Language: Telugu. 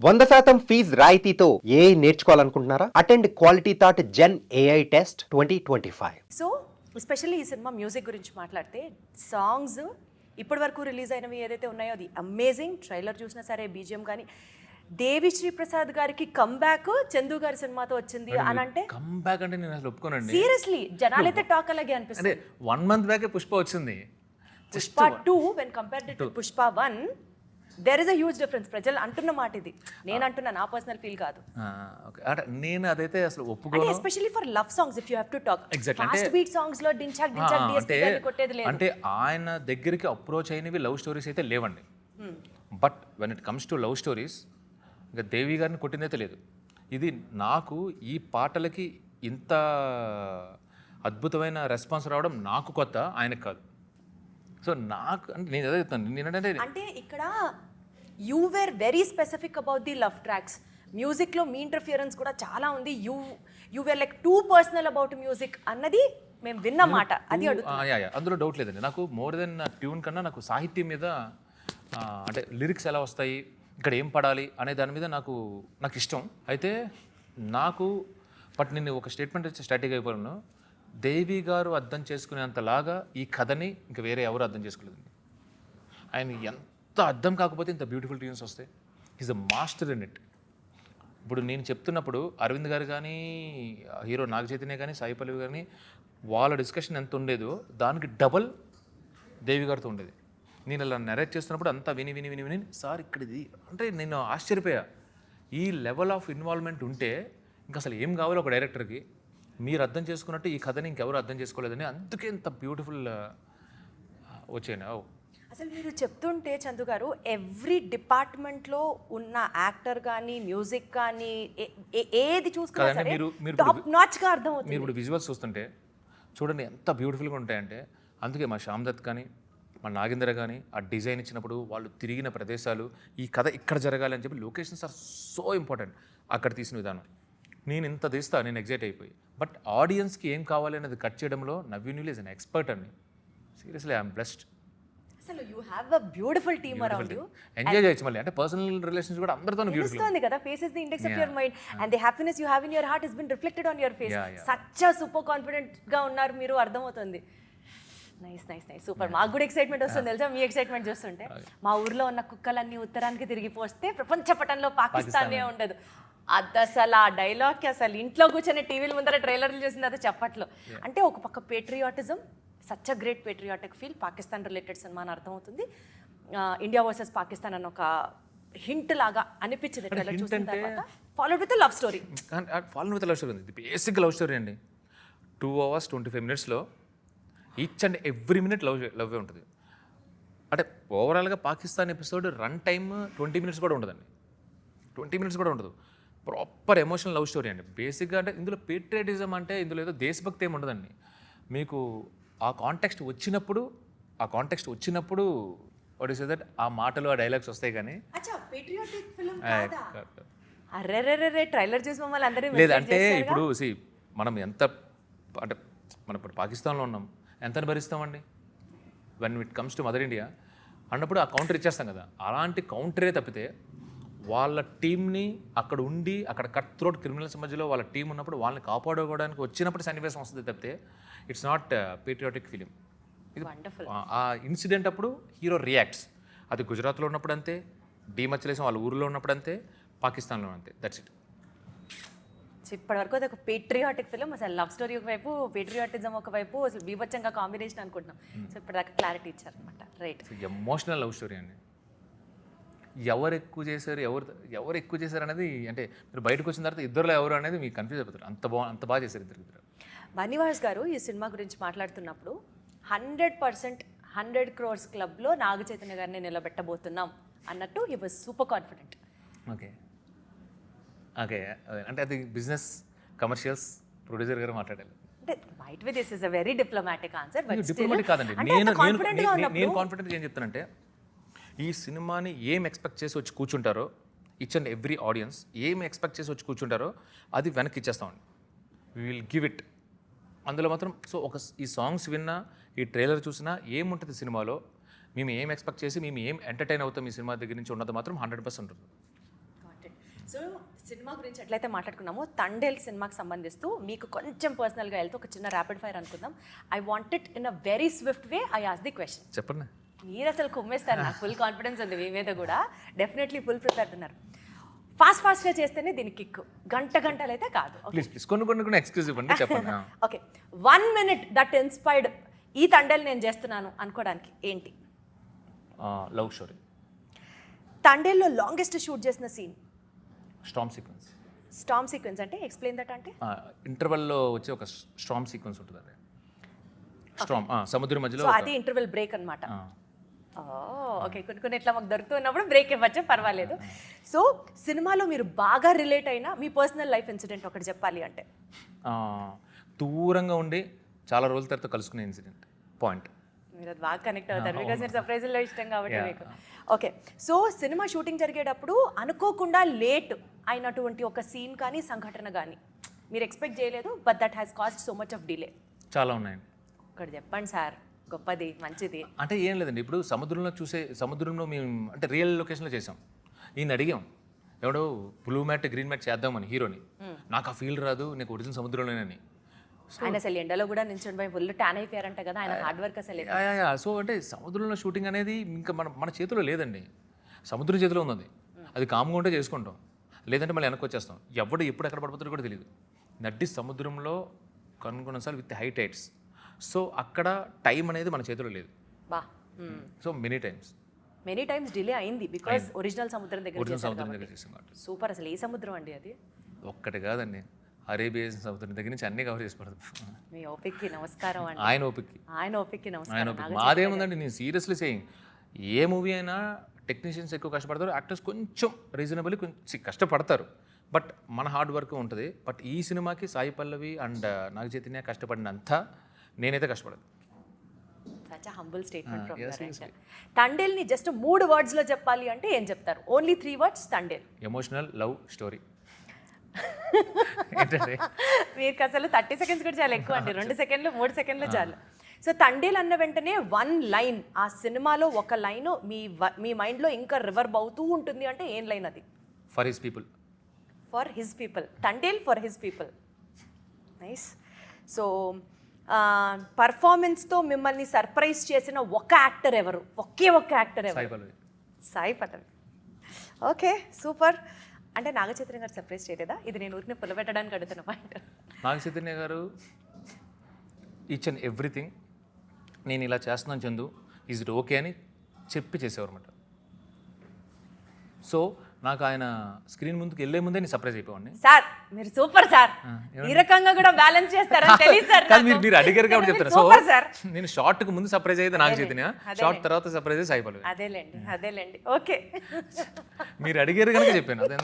100% ఫీజ్ రాయితీతో ఏఐ నేర్చుకోవాలనుకుంటున్నారా? Attend Quality Thought Gen AI test 2025. So especially ఈ సినిమా మ్యూజిక్ గురించి మాట్లాడితే సాంగ్స్ ఇప్పటి వరకు రిలీజ్ అయినవి ఏదైతే ఉన్నాయో అది అమేజింగ్. ట్రైలర్ చూసినా సరే, బీజిఎం కానీ. దేవిశ్రీ ప్రసాద్ గారికి కమ్బ్యాక్ చందు గారి సినిమాతో వచ్చింది అని అంటే కమ్బ్యాక్ అంటే నేను అసలు ఒప్పుకోనండి. సీరియస్లీ జనాలైతే టాక్ అలాగే అనిపిస్తుంది. 1 month బ్యాకే పుష్ప వచ్చింది. Pushpa 2 when compared to Pushpa 1 there is a huge difference. ప్రజలు అంటున్న మాట ఇది, నేను అంటున్నా, నా పర్సనల్ ఫీల్ కాదు. అంటే నేను అదైతే అసలు అంటే ఒప్పుకోను. Especially for love songs if you have to talk Exactly. Fast beat songs లో డించాక్ డించాక్ డిఎస్పీ గారిని కొట్టేది లేదు. అంటే ఆయన దగ్గరికి అప్రోచ్ అయినవి లవ్ స్టోరీస్ అయితే లేవండి. But when it comes to love stories ఇంకా దేవి గారిని కొట్టిందైతే లేదు. ఇది నాకు ఈ పాటలకి ఇంత అద్భుతమైన రెస్పాన్స్ రావడం నాకు కొత్త, ఆయనకు కాదు. సో నాకు అంటే నేను అదే చెప్తాను. నేనంటే అంటే ఇక్కడ you were very specific about the love tracks. మ్యూజిక్లో మీ ఇంటర్ఫియరెన్స్ కూడా చాలా ఉంది. You were like too personal about music అన్నది మేము విన్న మాట. అది అందులో డౌట్ లేదండి. నాకు మోర్ దెన్ ట్యూన్ కన్నా నాకు సాహిత్యం మీద అంటే లిరిక్స్ ఎలా వస్తాయి, ఇక్కడ ఏం పడాలి అనే దాని మీద నాకు ఇష్టం. అయితే నాకు నేను ఒక స్టేట్మెంట్ వచ్చి స్టాటిక్ అయిపోయాను. దేవి గారు అర్థం చేసుకునేంతలాగా ఈ కథని ఇంకా వేరే ఎవరు అర్థం చేసుకోలేదండి. ఆయన ఎంత అర్థం కాకపోతే ఇంత బ్యూటిఫుల్ ట్యూన్స్ వస్తాయి. Is a master in it. ఇప్పుడు నేను చెప్తున్నప్పుడు అరవింద్ గారు కానీ, హీరో నాగ చైతన్య కానీ, సాయి పల్లవి కానీ వాళ్ళ డిస్కషన్ ఎంత ఉండేదో దానికి డబల్ దేవి గారితో ఉండేది. నేను అలా నెరేట్ చేస్తున్నప్పుడు అంతా విని సార్ ఇక్కడ ఇది అంటే నేను ఆశ్చర్యపోయా. ఈ లెవెల్ ఆఫ్ ఇన్వాల్వ్మెంట్ ఉంటే ఇంకా అసలు ఏం కావాలో ఒక డైరెక్టర్కి, మీరు అర్థం చేసుకున్నట్టు ఈ కథని ఇంకెవరు అర్థం చేసుకోలేదని, అందుకే ఇంత బ్యూటిఫుల్ వచ్చాను. అసలు మీరు చెప్తుంటే చందు గారు ఎవ్రీ డిపార్ట్మెంట్లో ఉన్న యాక్టర్ కానీ, మ్యూజిక్ కానీ, ఏది చూసుకున్నా సరే టాప్ నాచ్గా అర్థమవుతుంది. మీరు ఇప్పుడు విజువల్స్ చూస్తుంటే చూడండి ఎంత బ్యూటిఫుల్గా ఉంటాయంటే. అందుకే మా శ్యామ్ దత్ కానీ, మా నాగేంద్ర కానీ ఆ డిజైన్ ఇచ్చినప్పుడు వాళ్ళు తిరిగిన ప్రదేశాలు, ఈ కథ ఇక్కడ జరగాలి అని చెప్పి లొకేషన్స్ ఆర్ సో ఇంపార్టెంట్. అక్కడ తీసిన విధానం నేను ఇంత తీస్తా, నేను ఎగ్జైట్ అయిపోయి. బట్ ఆడియన్స్కి ఏం కావాలి అనేది కట్ చేయడంలో నవ్యూనిల్ ఈజ్ అన్ ఎక్స్పర్ట్ అండి. Seriously I'm blessed. అసలు you have a beautiful team around you. Enjoy చేయొచ్చు. మళ్ళీ అంటే పర్సనల్ రిలేషన్స్ కూడా అందరితో బ్యూటిఫుల్ ఉంది కదా. Face is the index of your mind and the happiness you have in your heart has been reflected on your face. Such super confident గా ఉన్నారు మీరు, అర్థమవుతుంది. Nice nice nice super. మాకు కూడా ఎక్సైట్మెంట్ వస్తుంది తెలుసా మీ ఎక్సైట్మెంట్ చూస్తుంటే. మా ఊర్లో ఉన్న కుక్కలన్నీ ఉత్తరానికి తిరిగిపోస్తే ప్రపంచ పటంలో పాకిస్తానే ఉండదు. అది అసలు ఆ డైలాగ్కి అసలు ఇంట్లో కూర్చొని టీవీల ముందర ట్రైలర్లు చేసింది అది చెప్పట్లో. అంటే ఒక పక్క patriotism, such a great patriotic feel, Pakistan related cinema అని అర్థమవుతుంది. ఇండియా వర్సెస్ పాకిస్తాన్ అని ఒక హింట్ లాగా అనిపించింది ట్రైలర్ చూసిన తర్వాత. Followed with love story. Followed with love story ఉంది. బేసిక్ లవ్ స్టోరీ అండి. 2 hours 25 minutesలో ఈచ్ అండ్ ఎవ్రీ మినిట్ లవ్వే ఉంటుంది. అంటే ఓవరాల్గా Pakistan episode run time 20 minutes కూడా ఉండదండి. 20 minutes కూడా ఉండదు. ప్రాపర్ ఎమోషనల్ లవ్ స్టోరీ అండి. బేసిక్గా అంటే ఇందులో పేట్రియాటిజం అంటే ఇందులో ఏదో దేశభక్తి ఏమి ఉండదండి. మీకు ఆ కాంటెక్స్ట్ వచ్చినప్పుడు వాట్ ఈస్ దట్ ఆ మాటలు, ఆ డైలాగ్స్ వస్తాయి. కానీ ట్రైలర్ చూసి మమ్మల్ని అందరూ లేదంటే ఇప్పుడు మనం ఎంత అంటే మనం ఇప్పుడు పాకిస్తాన్లో ఉన్నాం, ఎంత భరిస్తామండి. When it comes to mother India అన్నప్పుడు ఆ కౌంటర్ ఇచ్చేస్తాం కదా. అలాంటి కౌంటరే తప్పితే వాళ్ళ టీంని అక్కడ ఉండి అక్కడ కట్ త్రోట్ క్రిమినల్స్ మధ్యలో వాళ్ళ టీం ఉన్నప్పుడు వాళ్ళని కాపాడుకోవడానికి వచ్చినప్పుడు సన్నివేశం వస్తుంది తప్పితే ఇట్స్ నాట్ పేట్రియాటిక్ ఫిలిం. ఆ ఇన్సిడెంట్ అప్పుడు హీరో రియాక్ట్స్. అది గుజరాత్లో ఉన్నప్పుడు అంతే, డీమచ్చలేసం వాళ్ళ ఊరిలో ఉన్నప్పుడు అంతే, పాకిస్తాన్లో అంతే. That's it. ఇప్పటి వరకు అది ఒక పేట్రియాటిక్ ఫిలిం. అసలు లవ్ స్టోరీ ఒకవైపు, పేట్రియాటిజం ఒకవైపు, అసలు బీభత్సంగా కాంబినేషన్ అనుకుంటున్నాం. సో ఇప్పటిదాకా క్లారిటీ ఇచ్చారనమాట. రైట్. ఎమోషనల్ లవ్ స్టోరీ అండి. ఎవరు ఎక్కువ చేశారు అనేది అంటే మీరు బయటకు వచ్చిన తర్వాత ఇద్దరులో ఎవరు అనేది మీకు కన్ఫ్యూజ్ అయిపోతారు. అంత బాగా చేశారు ఇద్దరు. బన్నీవాస్ గారు ఈ సినిమా గురించి మాట్లాడుతున్నప్పుడు 100% 100 crores క్లబ్లో నాగ చైతన్య గారిని నిలబెట్టబోతున్నాం అన్నట్టు he was super confident. Okay అంటే అది బిజినెస్ కమర్షియల్స్ ప్రొడ్యూసర్ గారు మాట్లాడాలి. అంటే might be this is a very diplomatic answer. But diplomatic కాదండి. నేను కాన్ఫిడెంట్ ఏం చెప్తానంటే ఈ సినిమాని ఏం ఎక్స్పెక్ట్ చేసి వచ్చి కూర్చుంటారో, ఈచ్ అండ్ ఎవ్రీ ఆడియన్స్ ఏం ఎక్స్పెక్ట్ చేసి వచ్చి కూర్చుంటారో అది వెనక్కి ఇచ్చేస్తామండి. We will give it. అందులో మాత్రం ఈ సాంగ్స్ విన్నా, ఈ ట్రైలర్ చూసినా ఏముంటుంది సినిమాలో, మేము ఏం ఎక్స్పెక్ట్ చేసి మేము ఏం ఎంటర్టైన్ అవుతాం ఈ సినిమా దగ్గర నుంచి ఉన్నది మాత్రం 100% ఉంటుంది. సో సినిమా గురించి ఎట్లయితే మాట్లాడుకున్నామో తండేల్ సినిమాకి సంబంధిస్తూ మీకు కొంచెం పర్సనల్గా వెళ్తే ఒక చిన్న ర్యాపిడ్ ఫైర్ అనుకుందాం. I want it in a very swift way. I ask the question. చెప్పండి. మీరు అసలు కుమ్మేస్తారు, నాకు ఫుల్ కాన్ఫిడెన్స్ ఉంది మీ మీద కూడా. డెఫినెట్లీ ఫుల్ ప్రిపేర్డ్ ఉన్నారు. ఫాస్ట్గా చేస్తేనే దీనికి కిక్, గంటలు అయితే కాదు. ప్లీజ్ కొన్ని ఎక్స్క్యూజ్ ఇవ్వండి, చెప్పండి. ఓకే, 1 minute దట్ ఇన్స్పైర్డ్ ఈ తండేల్ నేను చేస్తున్నాను అనుకోవడానికి ఏంటి? Love story. తండేల్లో లాంగెస్ట్ షూట్ చేసిన scene? Storm sequence. Storm sequence అంటే ఎక్స్ప్లెయిన్ దట్ అంటే? ఇంటర్వెల్లో వచ్చే ఒక స్టార్మ్ సీక్వెన్స్ ఉంటుంది. అదే స్టార్మ్ సముద్రం మధ్యలో. సో అది ఇంటర్వెల్ బ్రేక్ అనమాట. ఓకే, కొన్ని ఇట్లా మాకు దొరుకుతున్నప్పుడు బ్రేక్ ఇవ్వచ్చు, పర్వాలేదు. సో సినిమాలో మీరు బాగా రిలేట్ అయిన మీ పర్సనల్ లైఫ్ ఇన్సిడెంట్ ఒకటి చెప్పాలి అంటే? దూరంగా ఉండి చాలా రోజుల తర్వాత కలుసుకునే ఇన్సిడెంట్ పాయింట్. మీరు అది బాగా కనెక్ట్ అవుతారు బికాజ్ మీరు సర్ప్రైజ్లో ఇష్టం కాబట్టి మీకు. ఓకే, సో సినిమా షూటింగ్ జరిగేటప్పుడు అనుకోకుండా లేట్ అయినటువంటి ఒక సీన్ కానీ సంఘటన కానీ మీరు ఎక్స్పెక్ట్ చేయలేదు, but that has cost so much of delay? చాలా ఉన్నాయండి. ఒకటి చెప్పండి సార్, గొప్పది, మంచిది. అంటే ఏం లేదండి, ఇప్పుడు సముద్రంలో మేము అంటే రియల్ లొకేషన్లో చేసాం. ఈయన అడిగాం, ఎవడో బ్లూ మ్యాట్ గ్రీన్ మ్యాట్ చేద్దామని హీరోని. నాకు ఆ ఫీల్ రాదు, నీకు ఒరిజినల్ సముద్రంలోనేనని. ఆయన అసలు ఎండలో కూడా నిల్చొని పోయి ఫుల్ ట్యాన్ అయిపోయారంట కదా, ఆయన హార్డ్ వర్క్ అసలు. సో అంటే సముద్రంలో షూటింగ్ అనేది ఇంకా మన చేతిలో లేదండి, సముద్రం చేతిలో ఉంది. అది కామ్గా ఉంటే చేసుకుంటాం, లేదంటే మళ్ళీ వెనక్కి వచ్చేస్తాం. ఎవడు ఎప్పుడు ఎక్కడ పడిపోతాడో కూడా తెలియదు. నడ్డి సముద్రంలో కొన్నిసార్లు విత్ హై టైడ్స్. సో అక్కడ టైం అనేది మన చేతిలో లేదు. సో మెనీ టైమ్స్ డిలే అయింది బికాస్ ఒరిజినల్ సముద్రం దగ్గర చేసాం కాబట్టి. సూపర్. అసలు ఏ సముద్రం అండి అది? ఒక్కటి కాదండి, అరేబియా సముద్రం దగ్గర నుంచి అన్ని కవర్ చేసి పడుతుంది. మీ ఓపిక్కి నమస్కారం అండి. ఆయన ఓపిక్కి నమస్కారం. మాదేముందండి, నేను సీరియస్లీ సేయింగ్, ఏ మూవీ అయినా టెక్నీషియన్స్ ఎక్కువ కష్టపడతారు, యాక్టర్స్ కొంచెం రీజనబుల్లీ కొంచెం కష్టపడతారు, బట్ మన హార్డ్ వర్క్ ఉంటుంది. బట్ ఈ సినిమాకి సాయి పల్లవి అండ్ నాగ చైతన్య కష్టపడినంత నేనైతే కష్టపడదు. Such humble statement from your end. తండేల్ని జస్ట్ 3 words లో చెప్పాలి అంటే ఏం చెప్తారు? Only 3 words Thandel. Emotional love story. మీకు అసలు 30 seconds కూడా చాలా ఎక్కువ అండి. 2 seconds 3 seconds చాలు. సో తండేల్ అన్న వెంటనే 1 line, ఆ సినిమాలో ఒక లైన్ మీ మైండ్లో ఇంకా రివర్బ్ అవుతూ ఉంటుంది అంటే ఏం లైన్ అది? For his people. For his people. Thandel for his people. Nice. So పర్ఫార్మెన్స్తో మిమ్మల్ని సర్ప్రైజ్ చేసిన ఒక యాక్టర్ ఎవరు? ఒకే ఒక్క యాక్టర్ ఎవరు? సాయి పల్లవి. Okay, super. అంటే నాగ చైతన్య గారు సర్ప్రైజ్ చేయలేదా? ఇది నేను ఊరిని పుల్లబెట్టడానికి అడుగుతున్న పాయింట్. నాగ చైతన్య గారు ఈచ్ అండ్ ఎవ్రీథింగ్ నేను ఇలా చేస్తున్నాను చందు, ఈజ్ ఇట్ ఓకే అని చెప్పి చేసేవారు అన్నమాట. సో నాకు ఆయన స్క్రీన్ ముందుకు వెళ్ళే ముందే నేను సర్ప్రైజ్ అయిపోయాన్ని. సార్ మీరు సూపర్ సార్, ఈ రకంగా కూడా బ్యాలెన్స్ చేస్తారని తెలియదు సార్. మీరు అడిగారు కాబట్టి చెప్తాను. సో నేను షార్ట్ కు ముందు సర్ప్రైజ్ అయితే నాగ చైతన్య, షార్ట్ తర్వాత సర్ప్రైజ్ అయితే సాయి పల్లవి. అదేలేండి. ఓకే, మీరు అడిగారు కనుక చెప్పాను. అదే